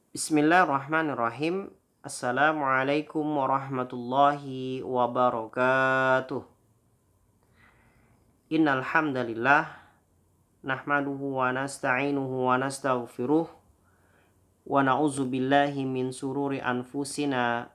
Bismillahirrahmanirrahim. Assalamualaikum warahmatullahi wabarakatuh. Innal hamdalillah nahmaduhu wa nasta'inuhu wa nastaghfiruh wa na'udzu billahi min sururi anfusina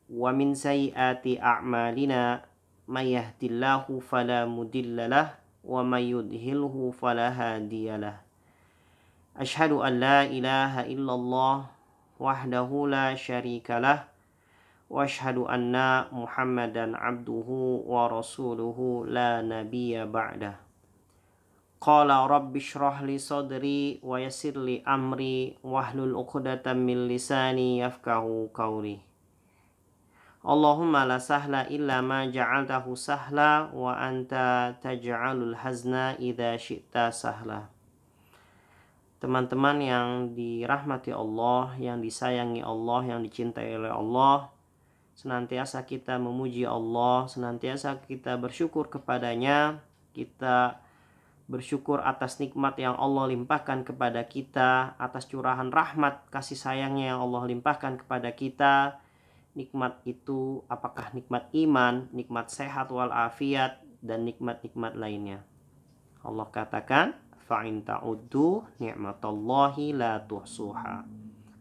wa min sayyiati a'malina may yahdihillahu fala mudhillalah wa may yudhlilhu fala hadiyalah. Asyhadu an la ilaha illallah wahdahu la syarikalah wa asyhadu anna Muhammadan abduhu wa rasuluhu la nabiyya ba'dah. Qala rabbi shrah li sadri wa yassir li amri wahlul 'uqdatam min lisani yafqahu qawli. Allahumma la sahla illa ma ja'altahu sahla wa anta taj'alul hazna idza syi'ta sahla. Teman-teman yang dirahmati Allah, yang disayangi Allah, yang dicintai oleh Allah, senantiasa kita memuji Allah, senantiasa kita bersyukur kepadanya, kita bersyukur atas nikmat yang Allah limpahkan kepada kita, atas curahan rahmat kasih sayangnya yang Allah limpahkan kepada kita. Nikmat itu apakah nikmat iman, nikmat sehat walafiat, dan nikmat-nikmat lainnya. Allah katakan, fa'in ta'uddu ni'matallahi la tuhsuha.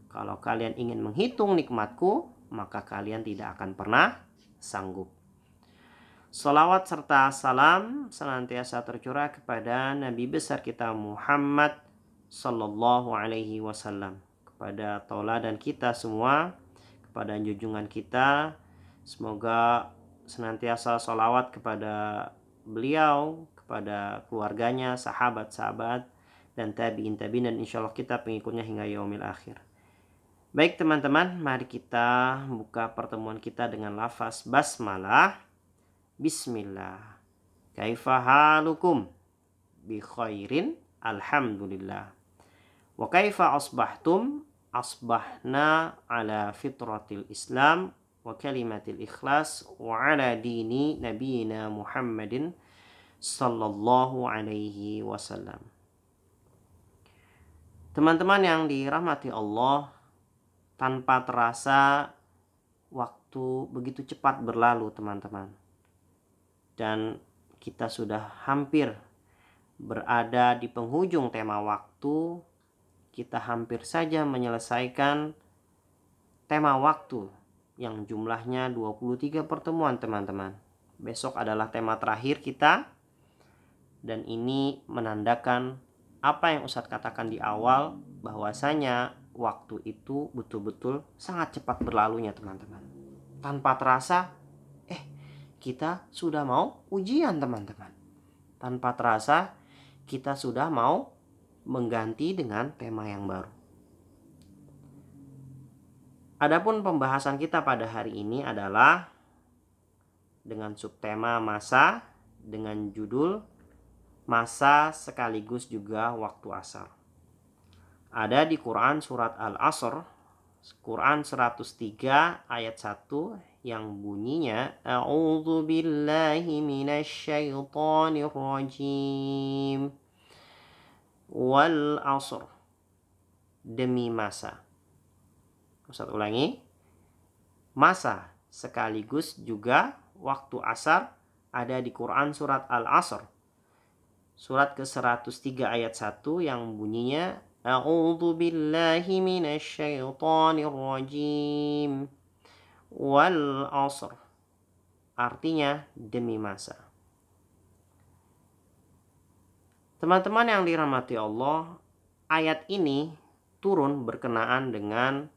Kalau kalian ingin menghitung nikmatku, maka kalian tidak akan pernah sanggup. Salawat serta salam senantiasa tercurah kepada Nabi besar kita Muhammad sallallahu alaihi wasallam, kepada tauladan kita semua, kepada junjungan kita. Semoga senantiasa salawat kepada beliau, kepada keluarganya, sahabat-sahabat, dan tabi'in, dan insyaallah kita pengikutnya hingga yaumil akhir. Baik teman-teman, mari kita buka pertemuan kita dengan lafaz basmalah. Bismillah. Kaifa halukum? Bi khairin, alhamdulillah. Wa kaifa asbahtum? Asbahna ala fitratil Islam wa kalimatil ikhlas wa ala dini nabiyina Muhammadin sallallahu alaihi wasallam. Teman-teman yang dirahmati Allah, tanpa terasa waktu begitu cepat berlalu teman-teman. Dan kita sudah hampir berada di penghujung tema waktu. Kita hampir saja menyelesaikan tema waktu yang jumlahnya 23 pertemuan teman-teman. Besok adalah tema terakhir kita. Dan ini menandakan apa yang Ustadz katakan di awal, bahwasanya waktu itu betul-betul sangat cepat berlalunya teman-teman. Tanpa terasa, kita sudah mau ujian teman-teman. Tanpa terasa, kita sudah mau mengganti dengan tema yang baru. Adapun pembahasan kita pada hari ini adalah dengan subtema masa, dengan judul masa sekaligus juga waktu asar. Ada di Quran surat Al-Asr, Quran 103 ayat 1 yang bunyinya A'udzu billahi minasyaitonir rajim. Wal asr, demi masa. Ustaz ulangi. Masa sekaligus juga waktu asar ada di Quran surat Al-Asr, surat ke-103 ayat 1 yang bunyinya A'udzu billahi minasyaitonir rajim. Wal asr, artinya demi masa. Teman-teman yang dirahmati Allah, ayat ini turun berkenaan dengan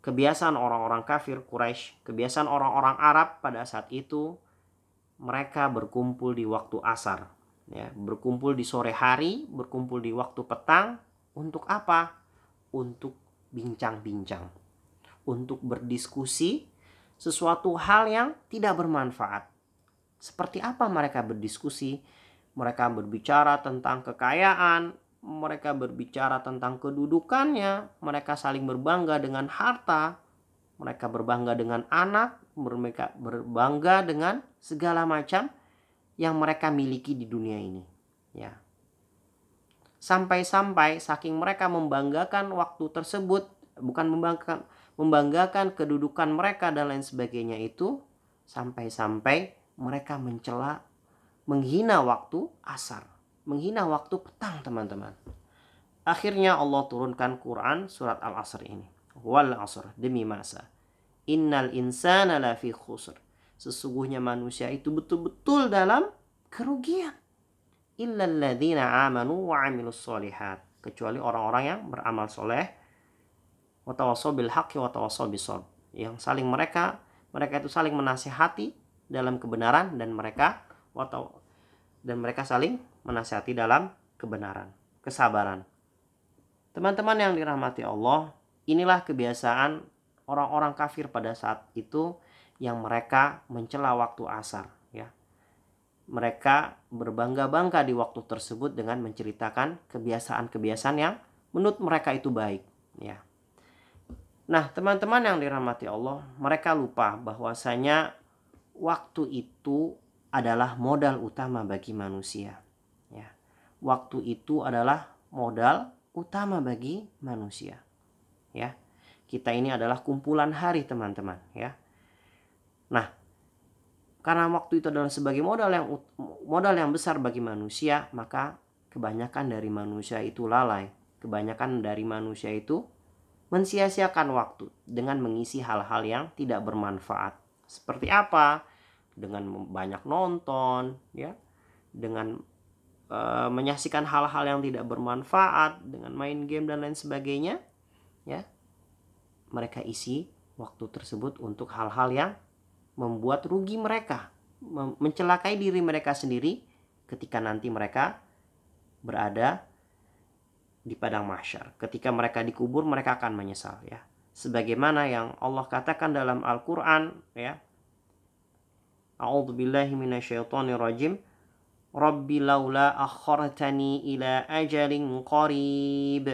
kebiasaan orang-orang kafir Quraisy, kebiasaan orang-orang Arab pada saat itu. Mereka berkumpul di waktu asar, ya, berkumpul di sore hari, berkumpul di waktu petang. Untuk apa? Untuk bincang-bincang, untuk berdiskusi sesuatu hal yang tidak bermanfaat. Seperti apa mereka berdiskusi? Mereka berbicara tentang kekayaan, mereka berbicara tentang kedudukannya, mereka saling berbangga dengan harta, mereka berbangga dengan anak, mereka berbangga dengan segala macam yang mereka miliki di dunia ini, ya. Sampai-sampai saking mereka membanggakan waktu tersebut, bukan membanggakan kedudukan mereka dan lain sebagainya itu, sampai-sampai mereka mencela, menghina waktu asar, menghina waktu petang, teman-teman. Akhirnya Allah turunkan Quran surat Al-Asr ini. Wal asr, demi masa. Innal insana lafi khusr. Sesungguhnya manusia itu betul-betul dalam kerugian. Illal ladzina amanu wa amilus solihat. Kecuali orang-orang yang beramal soleh. Wa tawassaw bil haqqi wa tawassaw bis sabr. Yang saling mereka itu saling menasihati dalam kebenaran, dan mereka saling menasihati dalam kebenaran, kesabaran. Teman-teman yang dirahmati Allah, inilah kebiasaan orang-orang kafir pada saat itu, yang mereka mencela waktu asar, ya. Mereka berbangga-bangga di waktu tersebut dengan menceritakan kebiasaan-kebiasaan yang menurut mereka itu baik, ya. Nah, teman-teman yang dirahmati Allah, mereka lupa bahwasanya waktu itu adalah modal utama bagi manusia, ya. Waktu itu adalah modal utama bagi manusia, ya. Kita ini adalah kumpulan hari, teman-teman, ya. Nah, karena waktu itu adalah sebagai modal yang besar bagi manusia, maka kebanyakan dari manusia itu lalai. Kebanyakan dari manusia itu mensia-siakan waktu dengan mengisi hal-hal yang tidak bermanfaat. Seperti apa? Dengan banyak nonton, ya. Dengan menyaksikan hal-hal yang tidak bermanfaat, dengan main game dan lain sebagainya, ya. Mereka isi waktu tersebut untuk hal-hal yang membuat rugi mereka, mencelakai diri mereka sendiri ketika nanti mereka berada di padang mahsyar. Ketika mereka dikubur, mereka akan menyesal, ya. Sebagaimana yang Allah katakan dalam Al-Qur'an, ya. A'udzubillahi minasyaitonirrajim. Rabbi laula akhartani ila ajalin qarib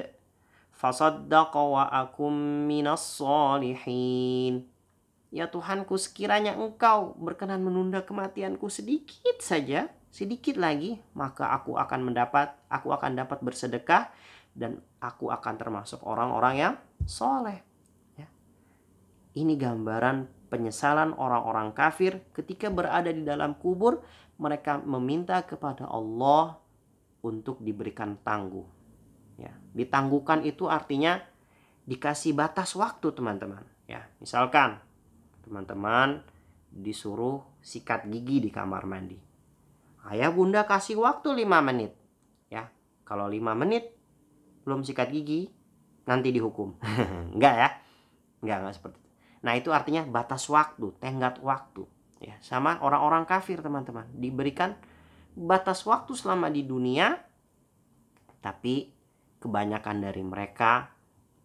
fasaddaqa wa akum minas solihin. Ya Tuhanku, sekiranya Engkau berkenan menunda kematianku sedikit saja, sedikit lagi, maka aku akan dapat bersedekah, dan aku akan termasuk orang-orang yang soleh, ya. Ini gambaran penyesalan orang-orang kafir ketika berada di dalam kubur. Mereka meminta kepada Allah untuk diberikan tangguh, ya. Ditangguhkan itu artinya dikasih batas waktu, teman-teman, ya. Misalkan teman-teman disuruh sikat gigi di kamar mandi. Ayah bunda kasih waktu 5 menit, ya. Kalau 5 menit belum sikat gigi, nanti dihukum. Enggak, ya. Enggak seperti itu. Nah, itu artinya batas waktu, tenggat waktu, ya. Sama orang-orang kafir, teman-teman, diberikan batas waktu selama di dunia, tapi kebanyakan dari mereka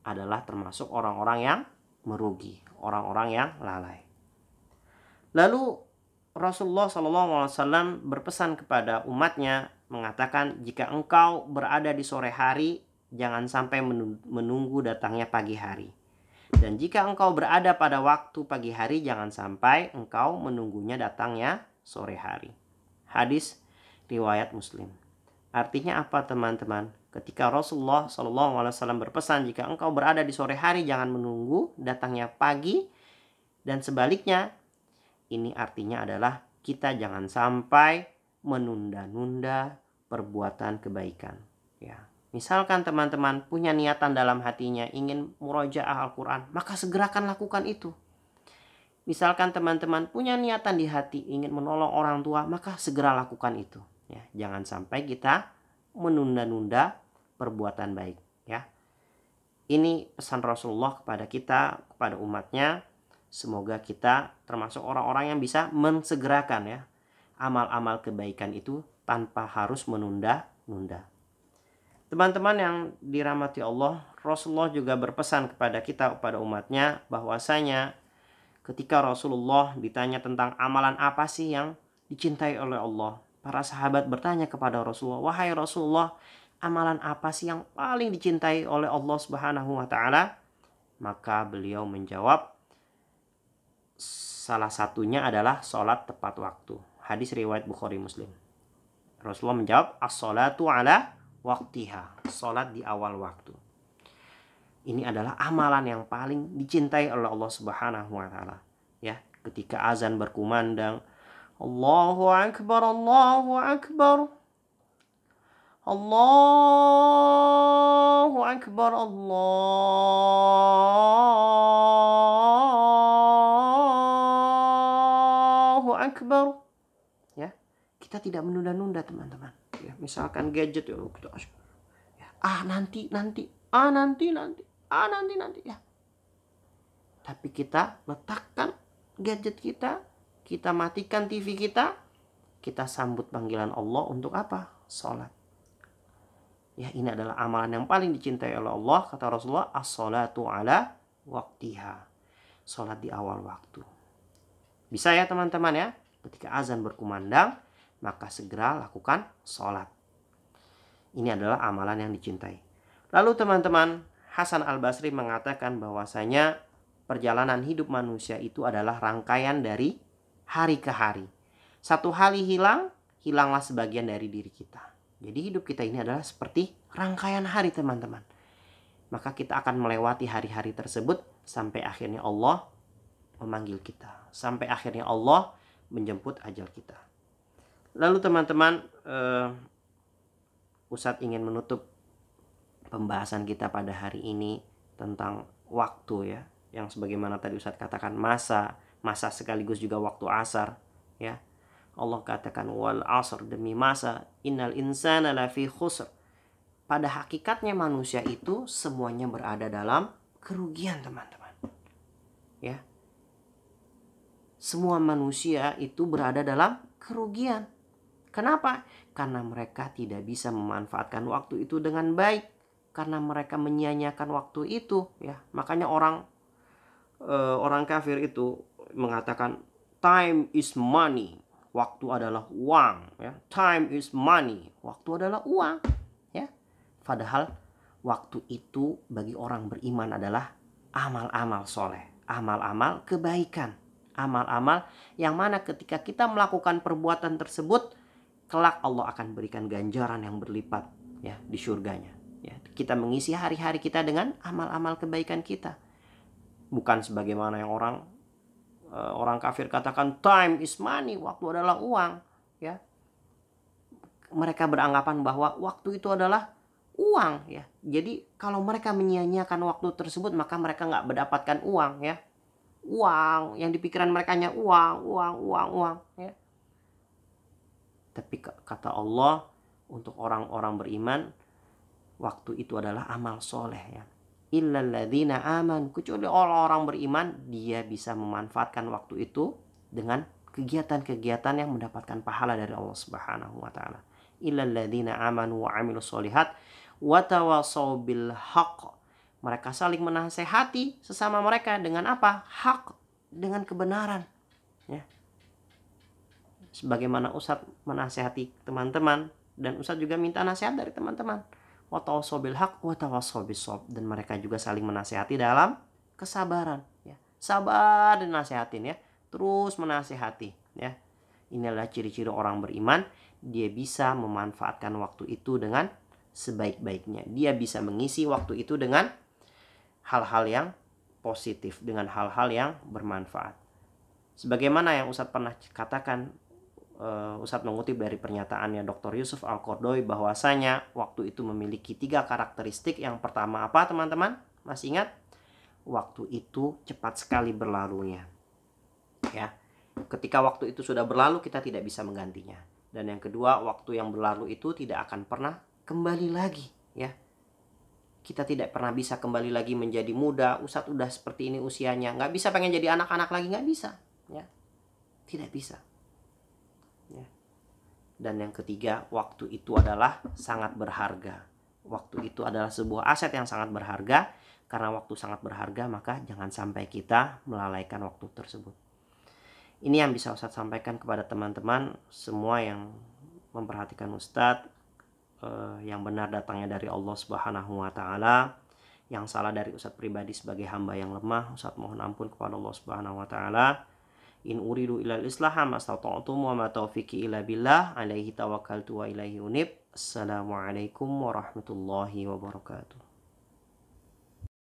adalah termasuk orang-orang yang merugi, orang-orang yang lalai. Lalu Rasulullah SAW berpesan kepada umatnya, mengatakan, jika engkau berada di sore hari, jangan sampai menunggu datangnya pagi hari. Dan jika engkau berada pada waktu pagi hari, jangan sampai engkau menunggunya datangnya sore hari. Hadis riwayat Muslim. Artinya apa, teman-teman? Ketika Rasulullah SAW berpesan, jika engkau berada di sore hari, jangan menunggu datangnya pagi, dan sebaliknya, ini artinya adalah kita jangan sampai menunda-nunda perbuatan kebaikan, ya. Misalkan teman-teman punya niatan dalam hatinya ingin murojaah Al-Quran, maka segerakan lakukan itu. Misalkan teman-teman punya niatan di hati ingin menolong orang tua, maka segera lakukan itu, ya. Jangan sampai kita menunda-nunda perbuatan baik, ya. Ini pesan Rasulullah kepada kita, kepada umatnya. Semoga kita termasuk orang-orang yang bisa mensegerakan, ya, amal-amal kebaikan itu tanpa harus menunda-nunda. Teman-teman yang dirahmati Allah, Rasulullah juga berpesan kepada kita, kepada umatnya, bahwasanya ketika Rasulullah ditanya tentang amalan apa sih yang dicintai oleh Allah, para sahabat bertanya kepada Rasulullah, wahai Rasulullah, amalan apa sih yang paling dicintai oleh Allah Subhanahu wa taala? Maka beliau menjawab, salah satunya adalah sholat tepat waktu. Hadis riwayat Bukhari Muslim. Rasulullah menjawab, as-sholatu ala waqtiha, salat di awal waktu. Ini adalah amalan yang paling dicintai oleh Allah Subhanahu wa taala. Ya, ketika azan berkumandang, Allahu akbar, Allahu akbar. Allahu akbar, Allahu akbar. Ya, kita tidak menunda-nunda teman-teman. Ya, misalkan gadget ya kita ya, nanti ya. Tapi kita letakkan gadget kita matikan TV kita sambut panggilan Allah untuk apa? Salat. Ya, ini adalah amalan yang paling dicintai oleh Allah. Kata Rasulullah, as-salatu ala waqtiha. Salat di awal waktu. Bisa ya teman-teman ya. Ketika azan berkumandang, maka segera lakukan salat. Ini adalah amalan yang dicintai. Lalu teman-teman, Hasan Al-Basri mengatakan bahwasanya perjalanan hidup manusia itu adalah rangkaian dari hari ke hari. Satu hari hilang, hilanglah sebagian dari diri kita. Jadi hidup kita ini adalah seperti rangkaian hari teman-teman. Maka kita akan melewati hari-hari tersebut sampai akhirnya Allah memanggil kita. Sampai akhirnya Allah menjemput ajal kita. Lalu teman-teman, Ustadz ingin menutup pembahasan kita pada hari ini tentang waktu ya. Yang sebagaimana tadi Ustadz katakan masa sekaligus juga waktu asar ya. Allah katakan wal asr, demi masa, innal insana lafi khusr. Pada hakikatnya manusia itu semuanya berada dalam kerugian teman-teman. Ya. Semua manusia itu berada dalam kerugian. Kenapa? Karena mereka tidak bisa memanfaatkan waktu itu dengan baik. Karena mereka menyia-nyiakan waktu itu ya. Makanya orang kafir itu mengatakan time is money. Waktu adalah uang ya. Time is money. Waktu adalah uang ya. Padahal waktu itu bagi orang beriman adalah amal-amal soleh, amal-amal kebaikan, amal-amal yang mana ketika kita melakukan perbuatan tersebut kelak Allah akan berikan ganjaran yang berlipat ya di surganya ya. Kita mengisi hari-hari kita dengan amal-amal kebaikan kita. Bukan sebagaimana yang orang kafir katakan time is money, waktu adalah uang ya. Mereka beranggapan bahwa waktu itu adalah uang ya. Jadi kalau mereka menyia-nyiakan waktu tersebut maka mereka nggak mendapatkan uang ya. Uang yang di pikiran mereka hanya uang ya. Tapi kata Allah untuk orang-orang beriman waktu itu adalah amal soleh ya. Illalladzina aman, kecuali orang-orang beriman dia bisa memanfaatkan waktu itu dengan kegiatan-kegiatan yang mendapatkan pahala dari Allah Subhanahu wa taala. Illalladzina amanu wa amilus solihat wa tawassaw bil haqq. Mereka saling menasehati sesama mereka dengan apa? Hak, dengan kebenaran ya. Sebagaimana Ustadz menasehati teman-teman dan Ustadz juga minta nasihat dari teman-teman. Wa tawassaw bil haqq wa tawassaw bis sabr, dan mereka juga saling menasihati dalam kesabaran ya. Sabar dan nasihatin ya, terus menasihati ya. Inilah ciri-ciri orang beriman, dia bisa memanfaatkan waktu itu dengan sebaik-baiknya. Dia bisa mengisi waktu itu dengan hal-hal yang positif, dengan hal-hal yang bermanfaat. Sebagaimana yang Ustadz pernah katakan, Ustadz mengutip dari pernyataannya Dr. Yusuf Al-Qaradawi bahwasanya waktu itu memiliki 3 karakteristik. Yang pertama apa teman-teman? Masih ingat? Waktu itu cepat sekali berlalunya. Ya. Ketika waktu itu sudah berlalu kita tidak bisa menggantinya. Dan yang kedua, waktu yang berlalu itu tidak akan pernah kembali lagi ya. Kita tidak pernah bisa kembali lagi menjadi muda. Ustadz udah seperti ini usianya, nggak bisa pengen jadi anak-anak lagi, nggak bisa ya. Tidak bisa. Ya. Dan yang ketiga, waktu itu adalah sangat berharga. Waktu itu adalah sebuah aset yang sangat berharga. Karena waktu sangat berharga, maka jangan sampai kita melalaikan waktu tersebut. Ini yang bisa Ustadz sampaikan kepada teman-teman semua yang memperhatikan Ustadz. Yang benar datangnya dari Allah Subhanahu wa taala. Yang salah dari Ustadz pribadi sebagai hamba yang lemah, Ustadz mohon ampun kepada Allah Subhanahu wa taala. In uridu ilal islaha mastata'tu wa ma taufiqi illa billah, alaihi tawakkaltu wa ilaihi unib. Assalamualaikum warahmatullahi wabarakatuh.